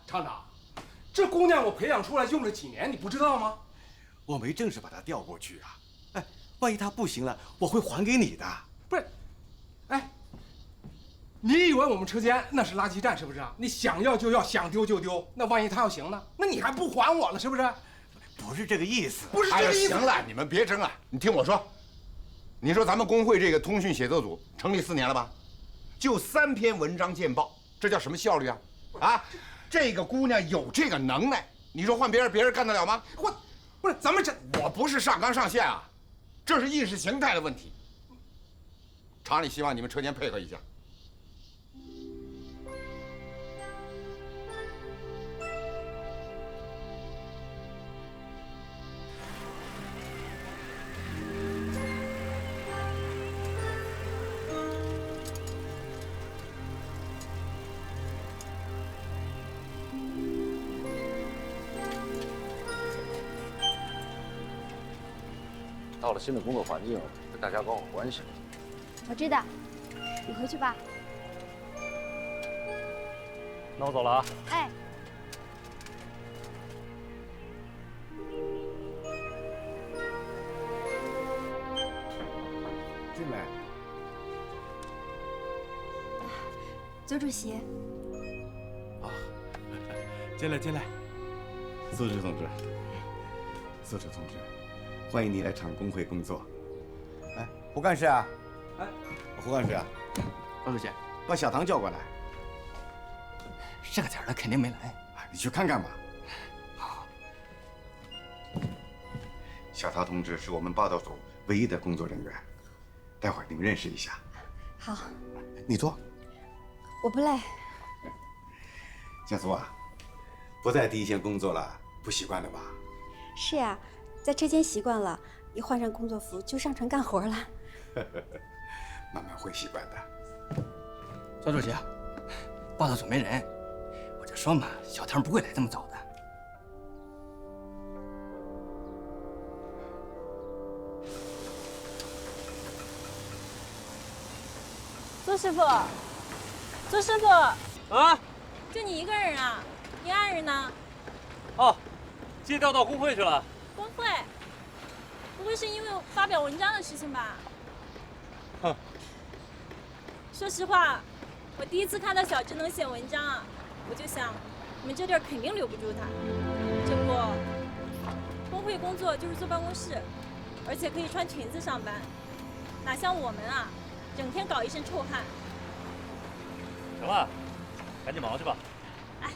厂长，这姑娘我培养出来用了几年，你不知道吗？我没正式把她调过去啊。哎，万一她不行了，我会还给你的。不是，哎，你以为我们车间那是垃圾站是不是啊？你想要就要，想丢就丢。那万一她要行呢？那你还不还我了是不是？不是这个意思。不是这个意思。行了，你们别争了。你听我说，你说咱们工会这个通讯写作组成立4年了吧？就3篇文章见报，这叫什么效率啊？啊，这个姑娘有这个能耐，你说换别人干得了吗？不是，咱们这我不是上纲上线啊，这是意识形态的问题。厂里希望你们车间配合一下。到了新的工作环境，跟大家搞好关系。我知道，你回去吧。那我走了啊。哎，进来。左主席。啊，进来进来。苏轼同志，苏轼同志，欢迎你来厂工会工作。哎，胡干事啊，哎，胡干事啊，王主席，把小唐叫过来。这个点儿他肯定没来。哎，你去看看吧。好。小唐同志是我们报道组唯一的工作人员，待会儿你们认识一下。好，你坐。我不累。小苏啊，不在第一线工作了，不习惯了吧？是呀，在车间习惯了，一换上工作服就上船干活了。慢慢会习惯的。左主席，报道组没人，我就说嘛，小唐不会来这么早的。苏师傅，苏师傅啊，就你一个人啊？你爱人呢？哦，借调到工会去了。工会？不会是因为发表文章的事情吧？哼。说实话，我第一次看到小智能写文章啊，我就想，你们这地儿肯定留不住他。这不，工会工作就是坐办公室，而且可以穿裙子上班，哪像我们啊，整天搞一身臭汗。行了，赶紧忙去吧。哎。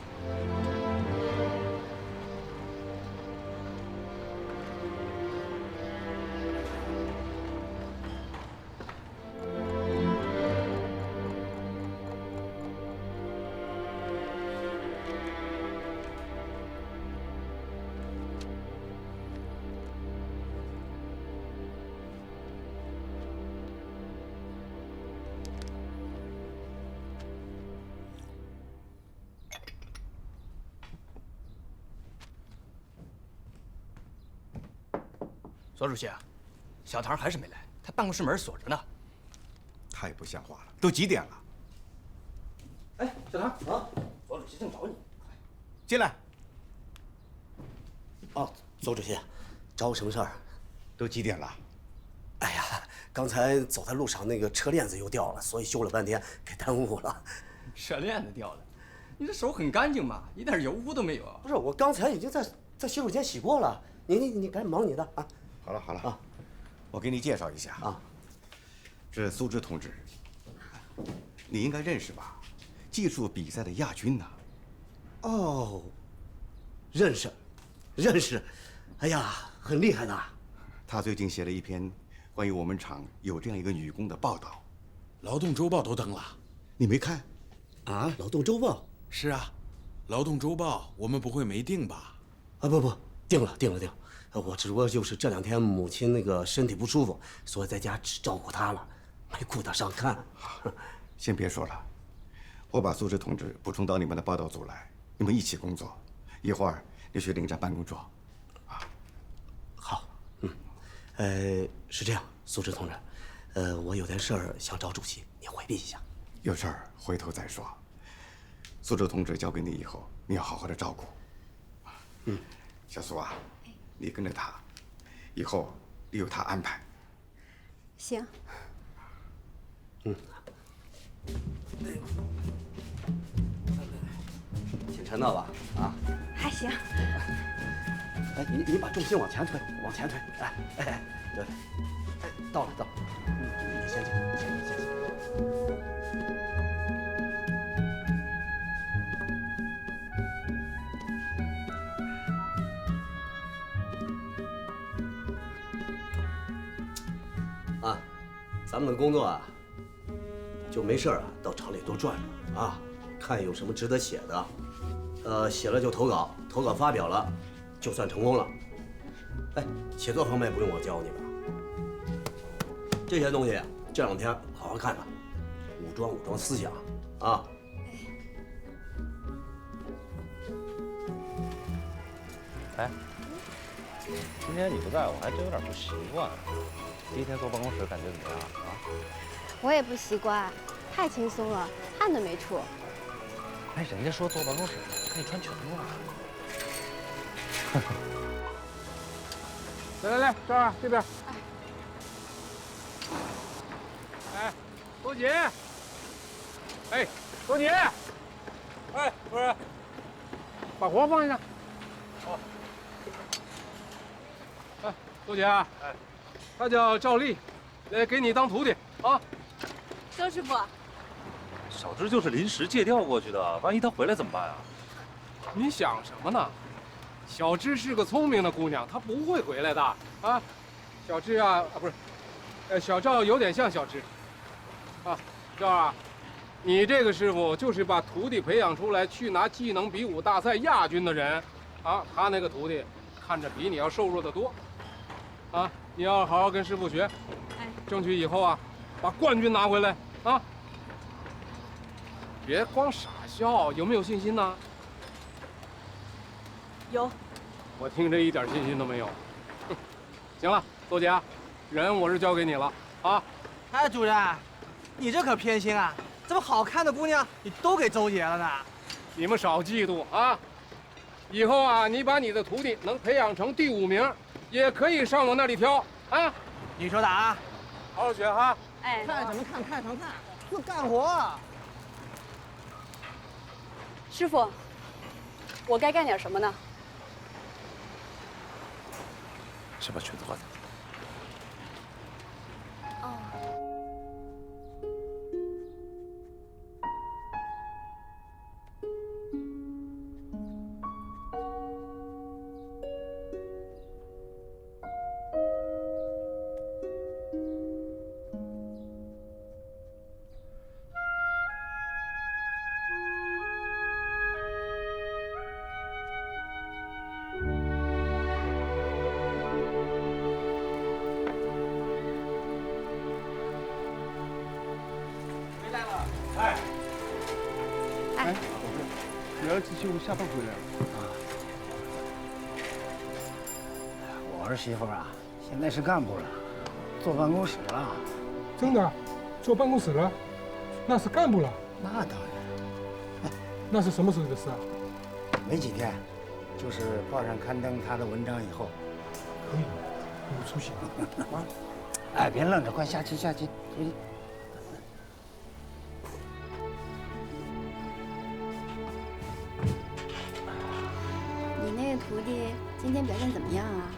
左主席啊，小唐还是没来，他办公室门锁着呢。太不像话了，都几点了？哎，小唐啊，左主席正找你。进来。哦，左主席，找我什么事儿？都几点了？哎呀，刚才走在路上，那个车链子又掉了，所以修了半天，给耽误了。车链子掉了，你这手很干净嘛，一点油污都没有。不是，我刚才已经在洗手间洗过了。你赶紧忙你的啊！好了好了啊，我给你介绍一下啊，这是苏轼同志，你应该认识吧？技术比赛的亚军呢。哦，认识，哎呀，很厉害的。他最近写了一篇关于我们厂有这样一个女工的报道，劳动周报都登了，你没看？啊，劳动周报？是啊，劳动周报我们不会没定吧？啊不，定了。我只不过就是这2天母亲那个身体不舒服，所以在家只照顾她了，没顾得上看。先别说了，我把苏轼同志补充到你们的报道组来，你们一起工作。一会儿你去领展办公桌。啊，好，是这样，苏轼同志，我有件事儿想找主席，你回避一下。有事儿回头再说。苏州同志交给你以后，你要好好的照顾。小苏啊，你跟着他，以后你由他安排。行。挺沉的吧？啊？还行。哎，你把重心往前推，往前推。哎，对，哎，到了。你先去，先去。啊，咱们的工作啊，就没事啊，到厂里多转转啊，看有什么值得写的，写了就投稿，投稿发表了，就算成功了。哎，写作方面不用我教你吧？这些东西这2天好好看看，武装思想啊。哎，今天你不在，我还真有点不习惯。第一天坐办公室感觉怎么样啊？我也不习惯，太轻松了，汗都没出。哎，人家说坐办公室可以穿裙子啊。来，这儿这边。哎，周姐。哎，周姐。哎，不是，把活放下。好。哎，周姐。哎，他叫赵丽，来给你当徒弟啊。周师傅，小芝就是临时借调过去的，万一她回来怎么办啊？你想什么呢？小芝是个聪明的姑娘，她不会回来的啊。小芝啊，不是，小赵有点像小芝。啊，赵啊，你这个师傅就是把徒弟培养出来去拿技能比武大赛亚军的人啊。他那个徒弟看着比你要瘦弱得多啊。你要好好跟师傅学，争取以后啊把冠军拿回来啊。别光傻笑，有没有信心呢？有。我听着一点信心都没有。行了，邹姐，人我是交给你了啊。哎，主任，你这可偏心啊！这么好看的姑娘，你都给周姐了呢？你们少嫉妒啊！以后啊，你把你的徒弟能培养成第5名，也可以上我那里挑啊。你说打？好好学哈。哎，看什么看？看什么看？快干活！师傅，我该干点什么呢？先把裙子换掉。女儿就下班回来了。我儿媳妇啊，现在是干部了，坐办公室了。真的，坐办公室了？那是干部了？那当然。那是什么时候的事啊？没几天，就是报上刊登她的文章以后。可以，有出息啊！哎，别愣着，快下去下去。你那个徒弟今天表现怎么样啊？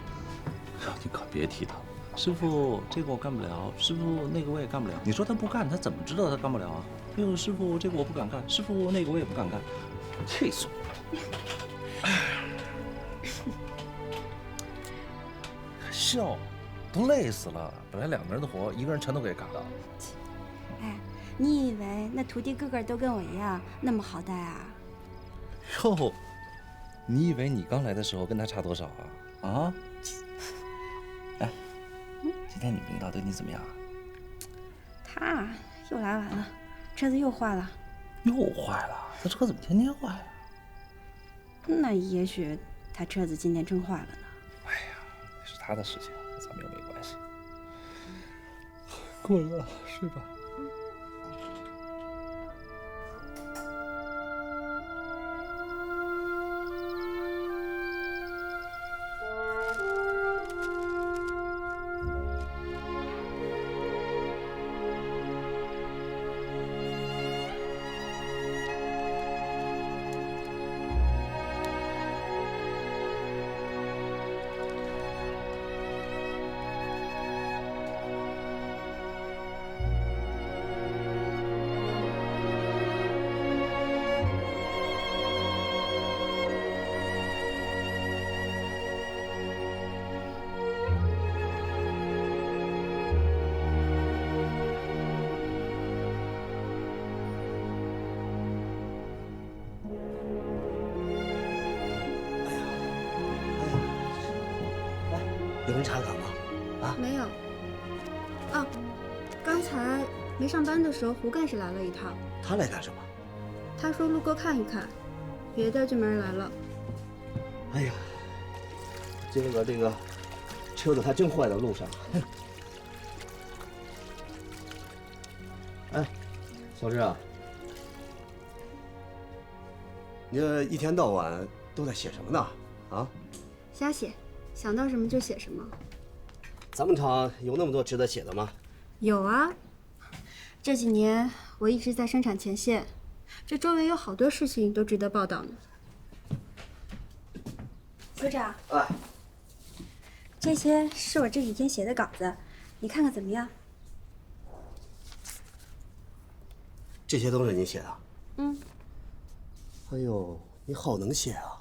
你可别提他了，师傅这个我干不了，师傅那个我也干不了。你说他不干，他怎么知道他干不了啊？哎呦，师傅这个我不敢干，师傅那个我也不敢干，气死我了！笑，都累死了。本来2个人的活，一个人全都给干了。哎，你以为那徒弟个个都跟我一样那么好带啊？哟，你以为你刚来的时候跟他差多少啊？啊？哎，今天你领导对你怎么样啊？他又来晚了，车子又坏了。又坏了？他车怎么天天坏呀？那也许他车子今天真坏了呢。哎呀，那是他的事情，和咱们又没关系。困了，睡吧。有人查岗吗？啊？没有。哦，刚才没上班的时候，胡干事来了一趟。他来干什么？他说路过看一看，别的就没人来了。哎呀，这个车子还真坏在路上。哎，小志啊，你这一天到晚都在写什么呢？啊？瞎写，想到什么就写什么。咱们厂有那么多值得写的吗？有啊，这几年我一直在生产前线，这周围有好多事情都值得报道呢。组长，哎，这些是我这几天写的稿子，你看看怎么样？这些都是你写的？嗯。哎呦，你好能写啊！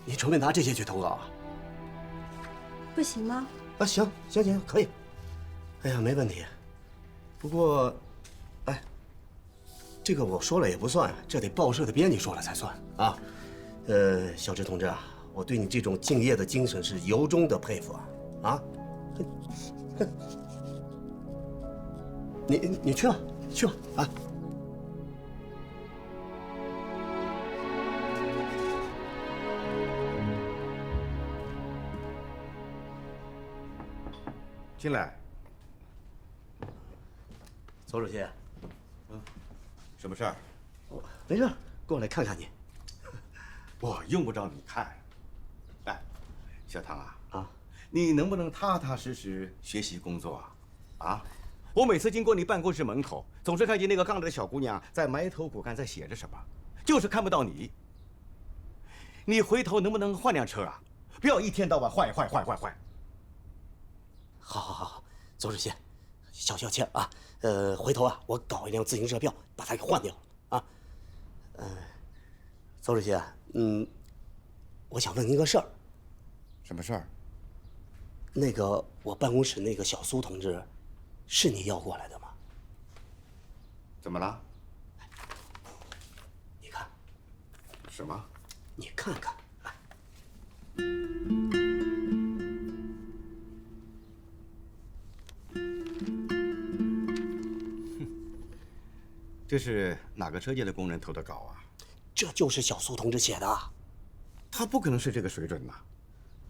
你准备拿这些去投稿啊？不行吗？啊，行，可以。哎呀，没问题。不过，哎，这个我说了也不算，这得报社的编辑说了才算啊。小志同志啊，我对你这种敬业的精神是由衷的佩服啊！啊，你去吧，去吧啊！进来。邹主席，什么事儿？没事，过来看看你。我用不着你看。哎，小唐啊，啊，你能不能踏踏实实学习工作啊？啊，我每次经过你办公室门口，总是看见那个杠着的小姑娘在埋头苦干，在写着什么，就是看不到你。你回头能不能换辆车啊？不要一天到晚坏。好，邹主席，小歉啊。回头啊，我搞一辆自行车票把它给换掉了啊。邹主席，我想问您个事儿。什么事儿？那个我办公室那个小苏同志，是你要过来的吗？怎么了？你看。什么？你看看。这是哪个车间的工人投的稿啊？这就是小苏同志写的。他不可能是这个水准呐，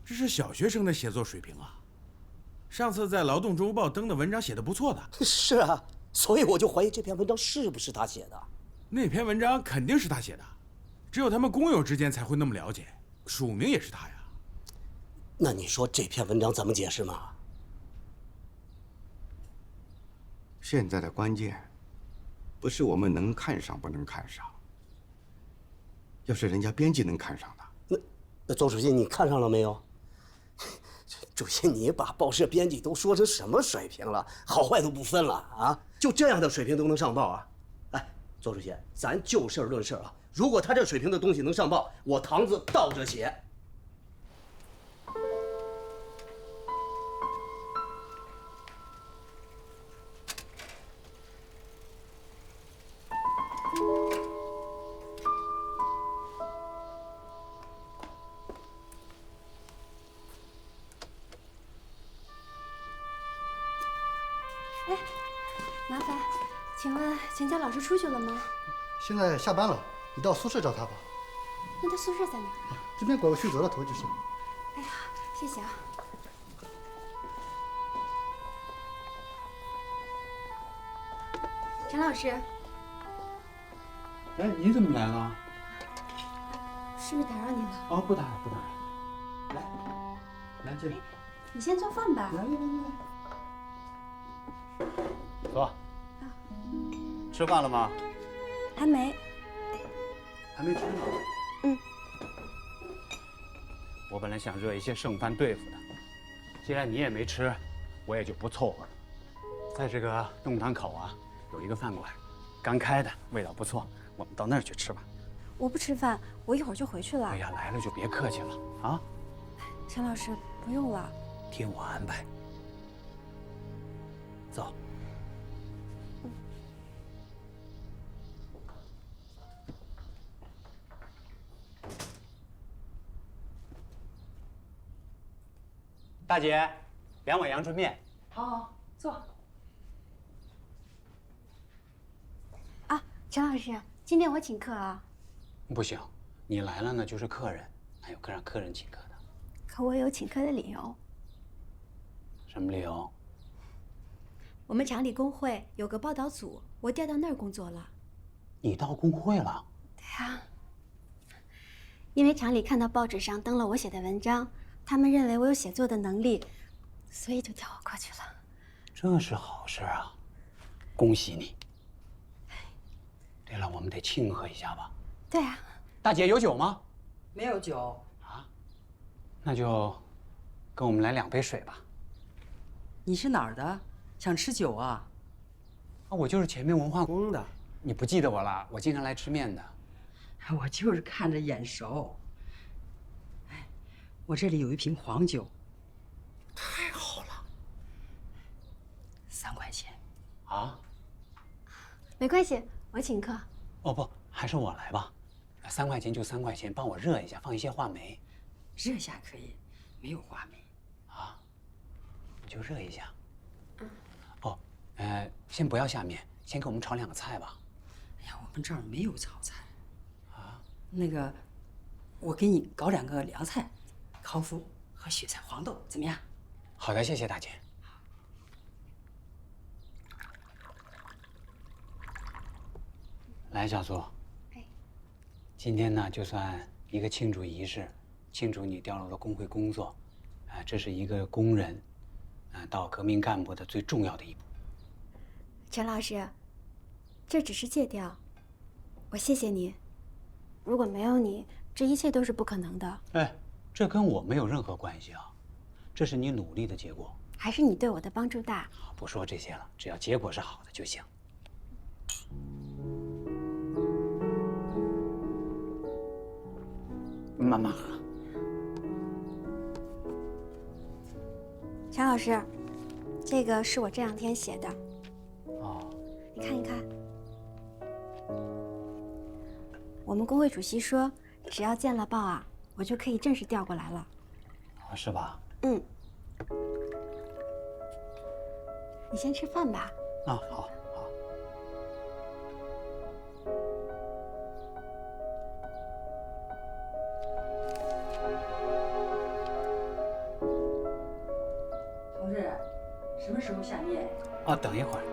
这是小学生的写作水平啊！上次在《劳动周报》登的文章写得不错的。是啊，所以我就怀疑这篇文章是不是他写的。那篇文章肯定是他写的，只有他们工友之间才会那么了解，署名也是他呀。那你说这篇文章怎么解释嘛？现在的关键不是我们能看上不能看上，要是人家编辑能看上的，那邹主席你看上了没有？主席，你把报社编辑都说成什么水平了？好坏都不分了啊！就这样的水平都能上报啊？哎，邹主席，咱就事论事啊！如果他这水平的东西能上报，我堂子倒着写。哎，麻烦，请问钱佳老师出去了吗？现在下班了，你到宿舍找他吧。那他宿舍在哪？这边拐过去走到头就是。哎呀，谢谢啊。陈老师，哎，你怎么来了？是不是打扰你了？哦，不打扰。来这里。你先做饭吧。来。坐。吃饭了吗？还没。还没吃呢。嗯。我本来想热一些剩饭对付的，既然你也没吃，我也就不凑合了。在这个东塘口啊，有一个饭馆，刚开的，味道不错，我们到那儿去吃吧。我不吃饭，我一会儿就回去了。哎呀，来了就别客气了啊！钱老师，不用了。听我安排。走。大姐，2碗阳春面。好，坐。啊，陈老师，今天我请客啊。不行，你来了呢就是客人，哪有让客人请客的？可我有请客的理由。什么理由？我们厂里工会有个报道组，我调到那儿工作了。你到工会了？对呀。因为厂里看到报纸上登了我写的文章，他们认为我有写作的能力，所以就调我过去了。这是好事啊，恭喜你。对了，我们得庆贺一下吧。对啊。大姐有酒吗？没有酒。那就跟我们来2杯水吧。你是哪儿的？想吃酒啊？我就是前面文化宫的。你不记得我了？我经常来吃面的。我就是看着眼熟。哎，我这里有一瓶黄酒。太好了。 3块钱。啊？没关系，我请客。哦不，还是我来吧。3块钱就3块钱，帮我热一下，放一些话梅。热下可以，没有话梅。啊？你就热一下。哦，先不要下面，先给我们炒2个菜吧。哎呀，我们这儿没有炒菜。啊？那个，我给你搞2个凉菜，烤麸和雪菜黄豆，怎么样？好的，谢谢大姐。 来，小苏。今天呢，就算一个庆祝仪式，庆祝你调入了工会工作，这是一个工人，到革命干部的最重要的一步。陈老师，这只是借调，我谢谢你。如果没有你，这一切都是不可能的。哎，这跟我没有任何关系啊，这是你努力的结果。还是你对我的帮助大。不说这些了，只要结果是好的就行。 慢慢喝。陈老师，这个是我这2天写的。哦，你看一看。我们工会主席说，只要见了报啊，我就可以正式调过来了。是吧？嗯。你先吃饭吧。啊，好。 同志，什么时候下面？啊，等一会儿。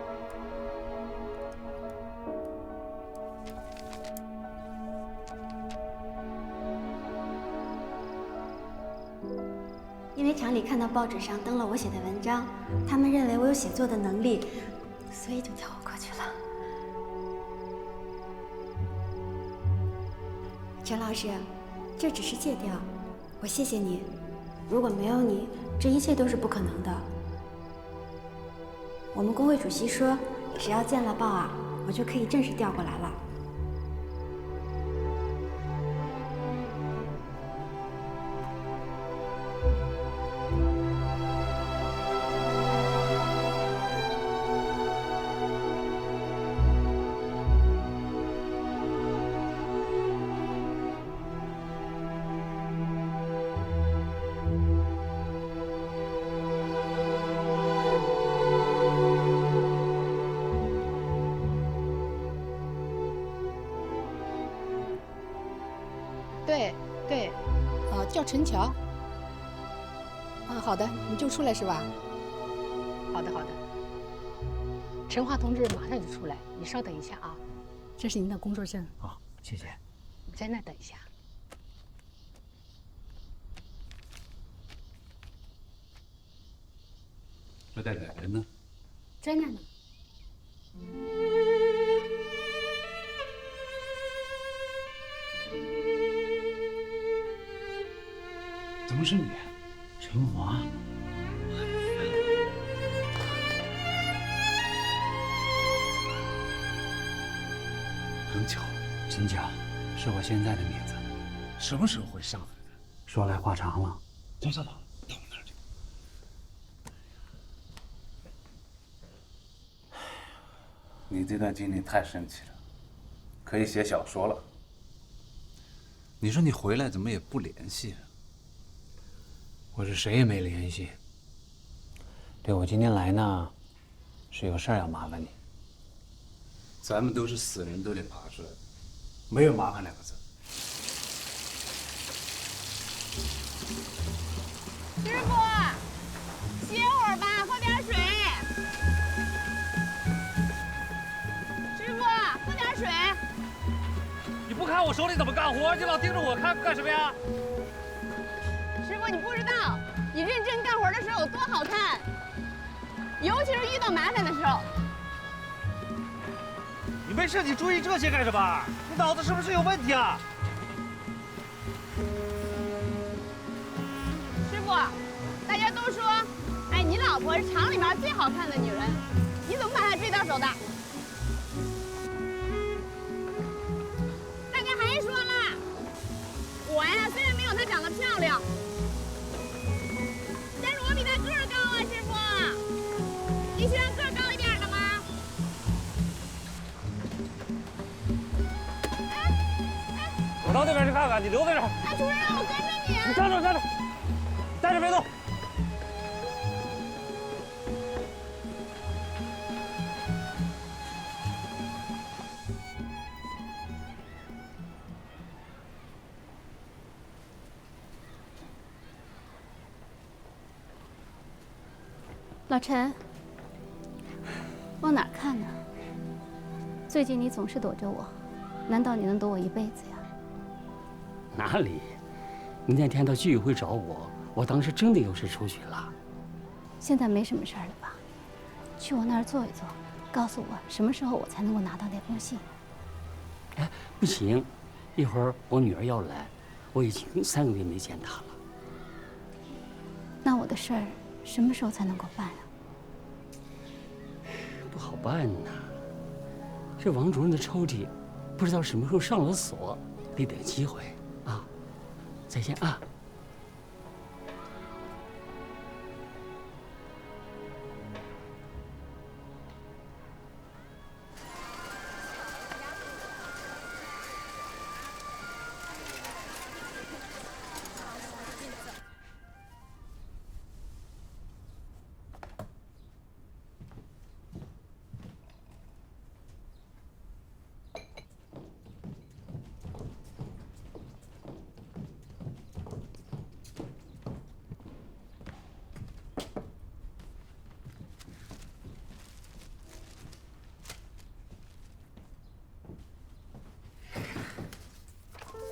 因为厂里看到报纸上登了我写的文章，他们认为我有写作的能力，所以就调我过去了。陈老师，这只是借调，我谢谢你。如果没有你，这一切都是不可能的。我们工会主席说，只要见了报啊，我就可以正式调过来了。 对，叫陈乔。好的，你就出来是吧？好的。陈华同志马上就出来，你稍等一下啊。这是您的工作证。好，谢谢。你在那等一下。这带哪人呢？在那呢。 怎么是你？陈华。很巧，真巧，是我现在的名字。什么时候会上来的？说来话长了。走走走，到我那儿去。你这段经历太神奇了，可以写小说了。你说你回来怎么也不联系？我是谁也没联系。对，我今天来呢，是有事儿要麻烦你。咱们都是死人都得爬出来的，没有麻烦两个字。师傅，歇会儿吧，喝点水。师傅，喝点水。你不看我手里怎么干活，你老盯着我看干什么呀？师傅，你不知道，你认真干活的时候有多好看，尤其是遇到麻烦的时候。你没事，你注意这些干什么？你脑子是不是有问题啊？师傅，大家都说，哎，你老婆是厂里面最好看的女人，你怎么把她追到手的？大家还说了，我呀虽然没有她长得漂亮，但是我比她个儿高啊，师傅，你喜欢个儿高一点的吗？我到那边去看看，你留在这儿。哎，主任，让我跟着你啊！你站着，站着，站着别动。老陈，往哪儿看呢？最近你总是躲着我，难道你能躲我一辈子呀？哪里？你那天到居委会找我，我当时真的有事出去了。现在没什么事儿了吧？去我那儿坐一坐，告诉我什么时候我才能够拿到那封信。哎，不行，一会儿我女儿要来，我已经3个月没见她了。那我的事儿什么时候才能够办啊？不好办呐，这王主任的抽屉不知道什么时候上了锁，得等机会啊。再见啊。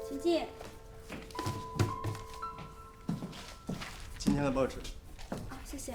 请进。今天的报纸。啊，谢谢。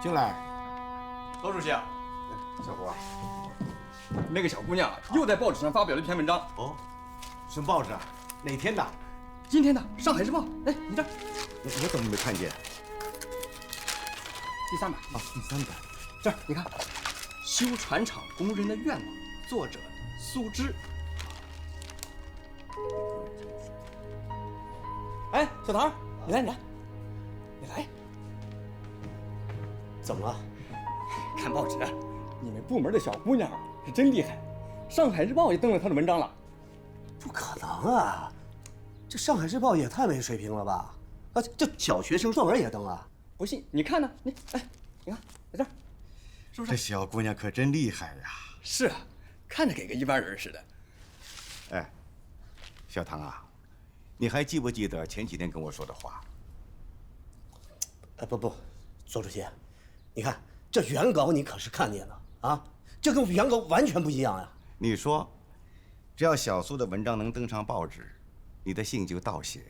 进来。郝主席啊，小胡啊，那个小姑娘又在报纸上发表了一篇文章。哦，什么报纸啊？哪天的？今天的《上海日报》。哎，你这儿，我怎么没看见？第3版啊，第3版。这儿你看，修船厂工人的愿望，作者苏芝。哎，小唐，你来，你来。怎么了？看报纸，你们部门的小姑娘是真厉害，《上海日报》也登了她的文章了。不可能啊！这《上海日报》也太没水平了吧？啊，这小学生作文也登了。不信你看呢？你看，在这儿，是不是？这小姑娘可真厉害呀！是啊，看着给个一般人似的。哎，小唐啊，你还记不记得前几天跟我说的话？不，左主席，你看这原稿你可是看见了啊？这跟原稿完全不一样呀！你说，只要小苏的文章能登上报纸，你的信就到写。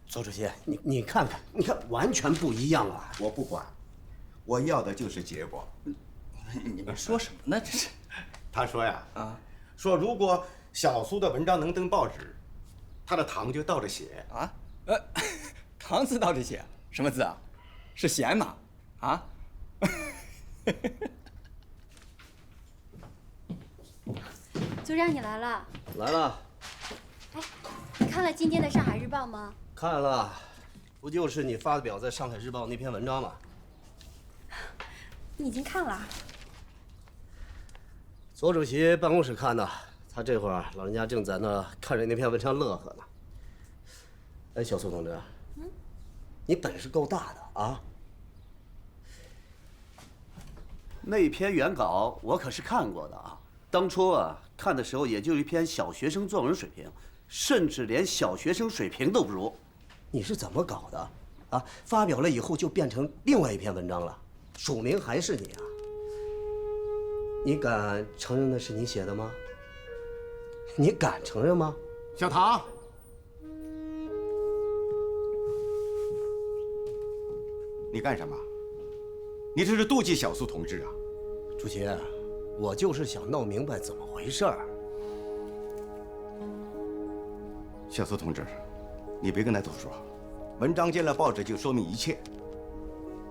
左主席，你看看，你看完全不一样啊！我不管，我要的就是结果。你们说什么呢？这是？他说呀，说如果小苏的文章能登报纸，他的堂就倒着写啊。堂字倒着写，什么字啊？是闲吗？啊？组长，你来了。来了。哎，你看了今天的《上海日报》吗？看了，不就是你发表在《上海日报》那篇文章吗？你已经看了？左主席办公室看的，他这会儿老人家正在那看着那篇文章乐呵呢。哎，小苏同志，你本事够大的啊！那篇原稿我可是看过的啊，当初啊看的时候也就一篇小学生作文水平，甚至连小学生水平都不如。你是怎么搞的？啊，发表了以后就变成另外一篇文章了，署名还是你啊？你敢承认那是你写的吗？你敢承认吗？小唐，你干什么？你这是妒忌小苏同志啊！主席，我就是想弄明白怎么回事儿。小苏同志，你别跟他多说，文章见了报纸就说明一切。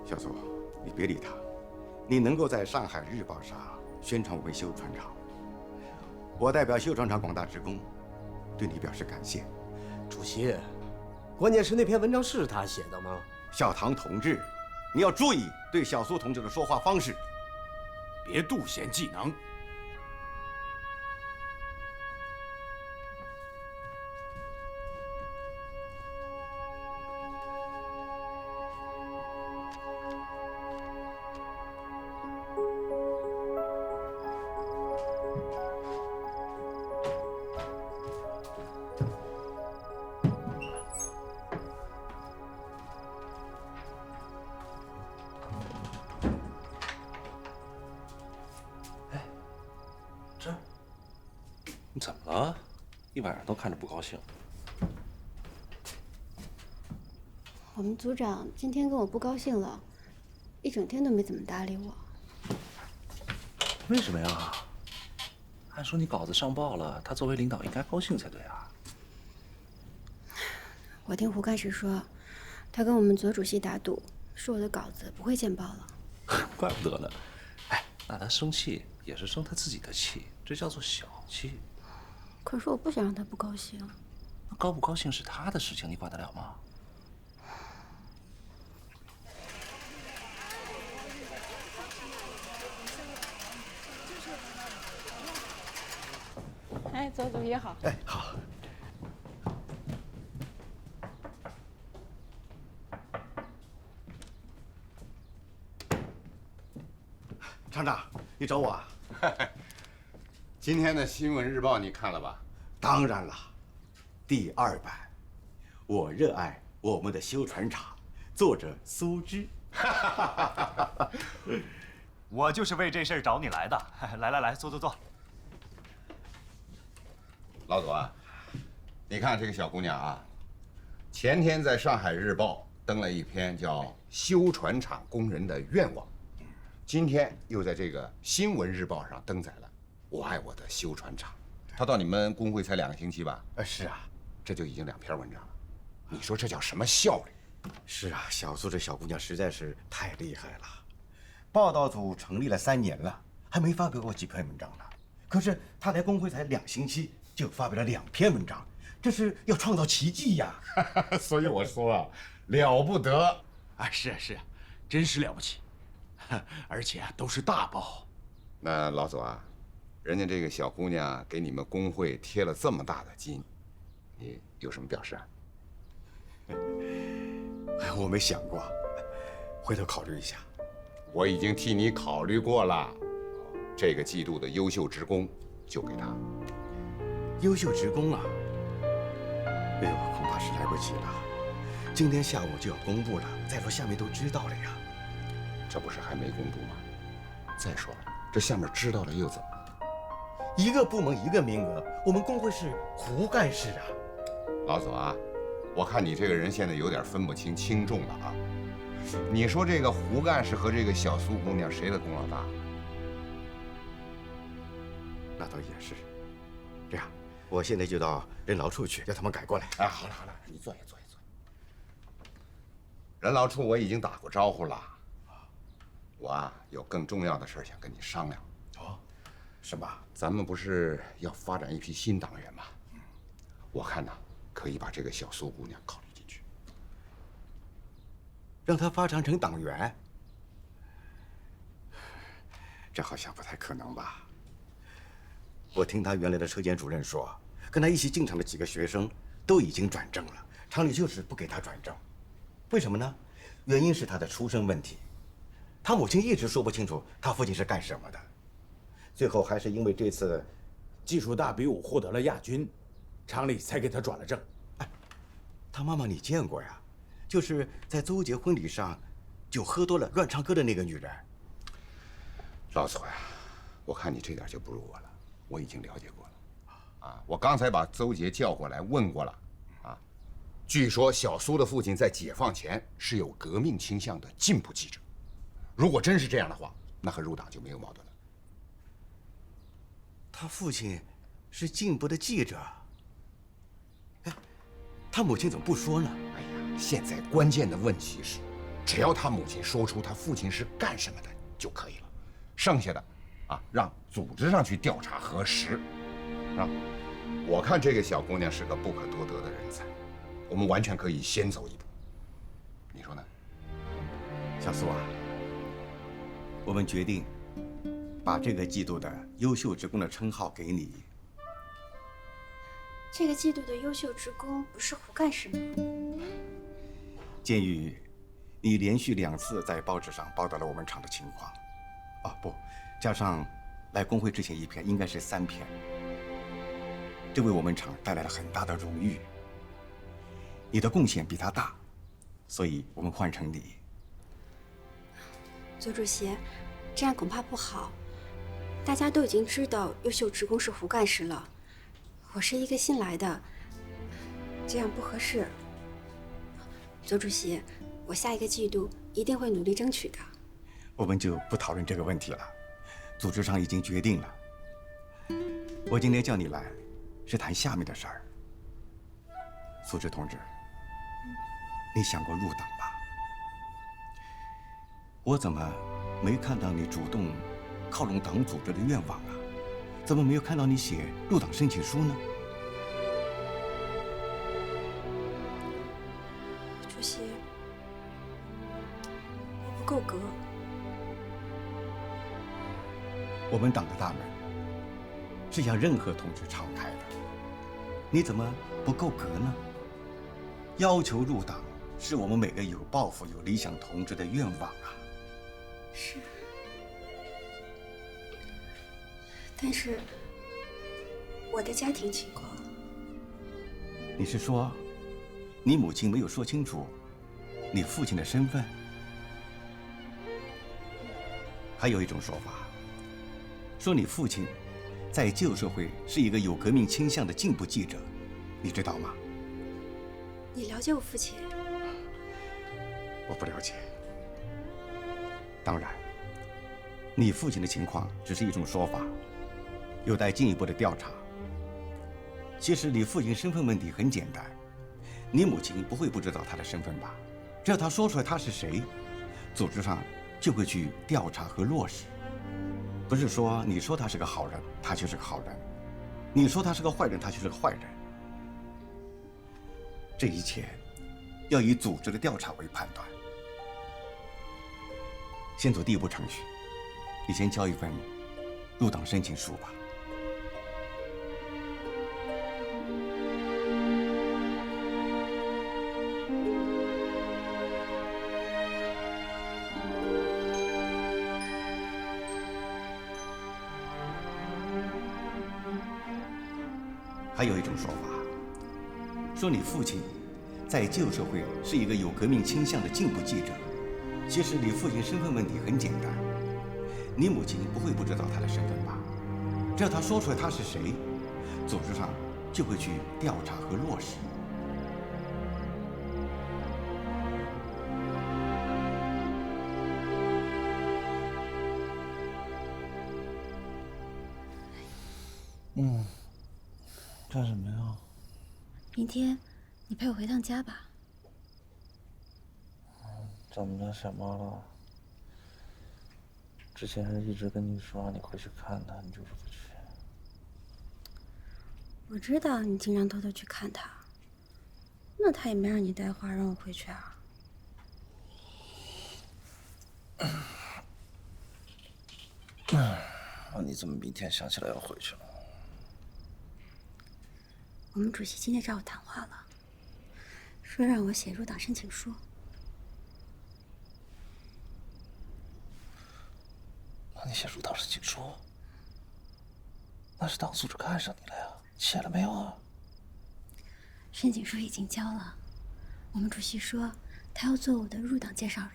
小苏，你别理他，你能够在上海日报上宣传我们修船厂，我代表修船厂广大职工，对你表示感谢。主席，关键是那篇文章是他写的吗？小唐同志，你要注意对小苏同志的说话方式，别妒贤技能。你怎么了？一晚上都看着不高兴。我们组长今天跟我不高兴了，一整天都没怎么搭理我。为什么呀？按说你稿子上报了，他作为领导应该高兴才对啊。我听胡干事说，他跟我们左主席打赌，说我的稿子不会见报了。怪不得呢。哎，那他生气也是生他自己的气，这叫做小气。可是我不想让他不高兴。那高不高兴是他的事情，你管得了吗？哎，左主席好。哎，好。厂长，你找我啊？今天的新闻日报你看了吧？当然了，第2版，我热爱我们的修船厂，作者苏芝。我就是为这事儿找你来的。来，坐。老左啊，你看这个小姑娘啊，前天在上海日报登了一篇叫《修船厂工人的愿望》，今天又在这个新闻日报上登载了“我爱我的修船厂”。她到你们工会才2个星期吧？是啊，这就已经2篇文章了。你说这叫什么效率？是啊，小苏这小姑娘实在是太厉害了。报道组成立了3年了，还没发表过几篇文章呢。可是他来工会才2星期，就发表了2篇文章，这是要创造奇迹呀！所以我说啊，了不得啊！是啊是啊，真是了不起，而且都是大报。那老左啊，人家这个小姑娘给你们工会贴了这么大的金，你有什么表示啊？我没想过，回头考虑一下。我已经替你考虑过了，这个季度的优秀职工就给他。优秀职工啊！哎呦，恐怕是来不及了。今天下午就要公布了，再说下面都知道了呀。这不是还没公布吗？再说了，这下面知道了又怎么？一个部门一个名额，我们工会是胡干事啊。老左啊，我看你这个人现在有点分不清轻重了啊。你说这个胡干事和这个小苏姑娘谁的功劳大？那倒也是。这样，我现在就到人劳处去，叫他们改过来。哎，好了好了，你坐下坐下坐下。人劳处我已经打过招呼了，我啊有更重要的事想跟你商量。哦，什么？咱们不是要发展一批新党员吗？我看呢，可以把这个小苏姑娘考虑进去，让她发展成党员。这好像不太可能吧？我听他原来的车间主任说，跟他一起进厂的几个学生都已经转正了，厂里就是不给他转正。为什么呢？原因是他的出身问题。他母亲一直说不清楚他父亲是干什么的，最后还是因为这次技术大比武获得了亚军，厂里才给他转了正。哎，他妈妈你见过呀？就是在邹杰婚礼上酒喝多了乱唱歌的那个女人。老左呀，我看你这点就不如我了。我已经了解过了，啊，我刚才把邹杰叫过来问过了，啊，据说小苏的父亲在解放前是有革命倾向的进步记者，如果真是这样的话，那和入党就没有矛盾了。他父亲是进步的记者，哎，他母亲怎么不说呢？哎呀，现在关键的问题是，只要他母亲说出他父亲是干什么的就可以了，剩下的。啊，让组织上去调查核实，啊，我看这个小姑娘是个不可多得的人才，我们完全可以先走一步，你说呢？小苏啊，我们决定把这个季度的优秀职工的称号给你。这个季度的优秀职工不是胡干事吗？鉴于你连续2次在报纸上报道了我们厂的情况，啊不。加上来工会之前1篇，应该是3篇。这为我们厂带来了很大的荣誉。你的贡献比他大，所以我们换成你。邹主席，这样恐怕不好。大家都已经知道优秀职工是胡干事了，我是一个新来的，这样不合适。邹主席，我下一个季度一定会努力争取的。我们就不讨论这个问题了。组织上已经决定了，我今天叫你来，是谈下面的事儿。苏轼同志，你想过入党吧？我怎么没看到你主动靠拢党组织的愿望啊？怎么没有看到你写入党申请书呢？主席，我不够格。我们党的大门是向任何同志敞开的，你怎么不够格呢？要求入党是我们每个有抱负、有理想同志的愿望啊。是，但是我的家庭情况……你是说，你母亲没有说清楚你父亲的身份？还有一种说法。说你父亲在旧社会是一个有革命倾向的进步记者，你知道吗？你了解我父亲？我不了解。当然，你父亲的情况只是一种说法，有待进一步的调查。其实你父亲身份问题很简单，你母亲不会不知道他的身份吧？只要他说出来他是谁，组织上就会去调查和落实。不是说你说他是个好人，他就是个好人；你说他是个坏人，他就是个坏人。这一切要以组织的调查为判断。先做第一步程序，你先交一份入党申请书吧。还有一种说法，说你父亲在旧社会是一个有革命倾向的进步记者。其实你父亲身份问题很简单，你母亲不会不知道他的身份吧？只要他说出来他是谁，组织上就会去调查和落实。干什么呀？明天你陪我回趟家吧。怎么了？想妈了？之前还一直跟你说让你回去看她，你就是不去。我知道你经常偷偷去看他，那他也没让你带话让我回去啊。那你怎么明天想起来要回去了？我们主席今天找我谈话了，说让我写入党申请书。那你写入党申请书？那是党组织看上你了呀？写了没有啊？申请书已经交了，我们主席说他要做我的入党介绍人。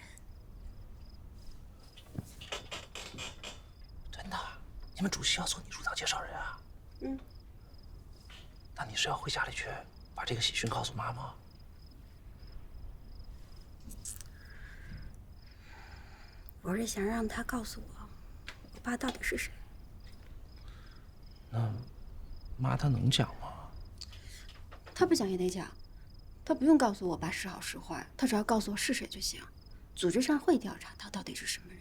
真的？你们主席要做你入党介绍人啊？嗯。那你是要回家里去把这个喜讯告诉妈吗？我是想让他告诉我爸到底是谁。那妈她能讲吗？他不讲也得讲，他不用告诉我爸是好是坏，他只要告诉我是谁就行。组织上会调查他到底是什么人。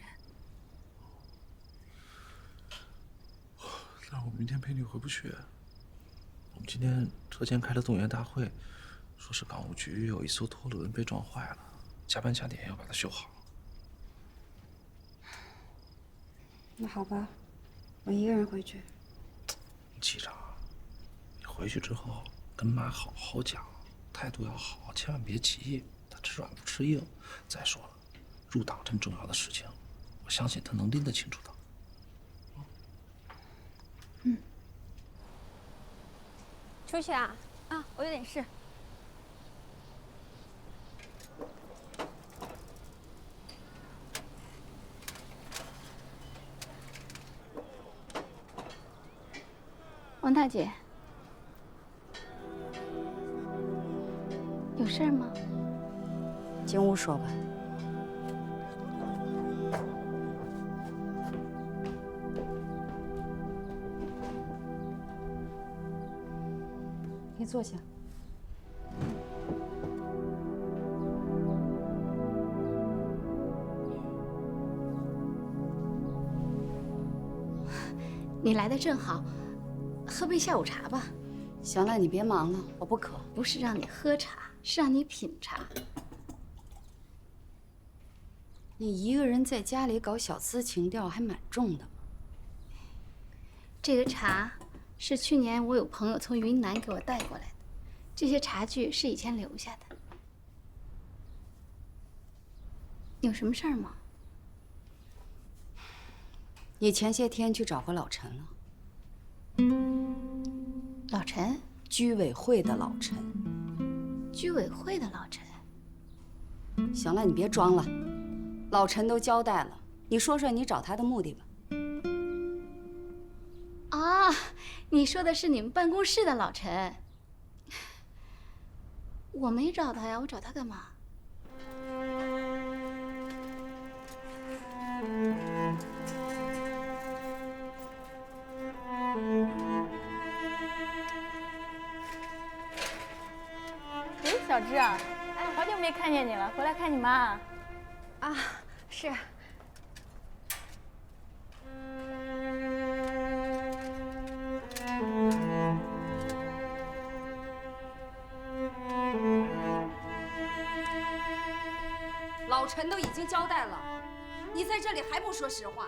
那我明天陪你回不去。我们今天车间开了动员大会，说是港务局有一艘拖轮被撞坏了，加班加点要把它修好。那好吧，我一个人回去。记着，你回去之后跟妈好好讲，态度要好，千万别急，她吃软不吃硬。再说了，入党这么重要的事情，我相信她能拎得清楚的。嗯。出去啊？啊，我有点事。王大姐，有事儿吗？进屋说吧。你坐下。你来的正好。喝杯下午茶吧。行了，你别忙了，我不渴。不是让你喝茶，是让你品茶。你一个人在家里搞小资情调，还蛮重的。这个茶是去年我有朋友从云南给我带过来的，这些茶具是以前留下的。有什么事儿吗？你前些天去找过老陈了？老陈，居委会的老陈。居委会的老陈。行了，你别装了，老陈都交代了，你说说你找他的目的吧。啊，你说的是你们办公室的老陈。我没找他呀，我找他干嘛？小芝啊，哎，好久没看见你了，回来看你妈。啊，是，老陈都已经交代了，你在这里还不说实话？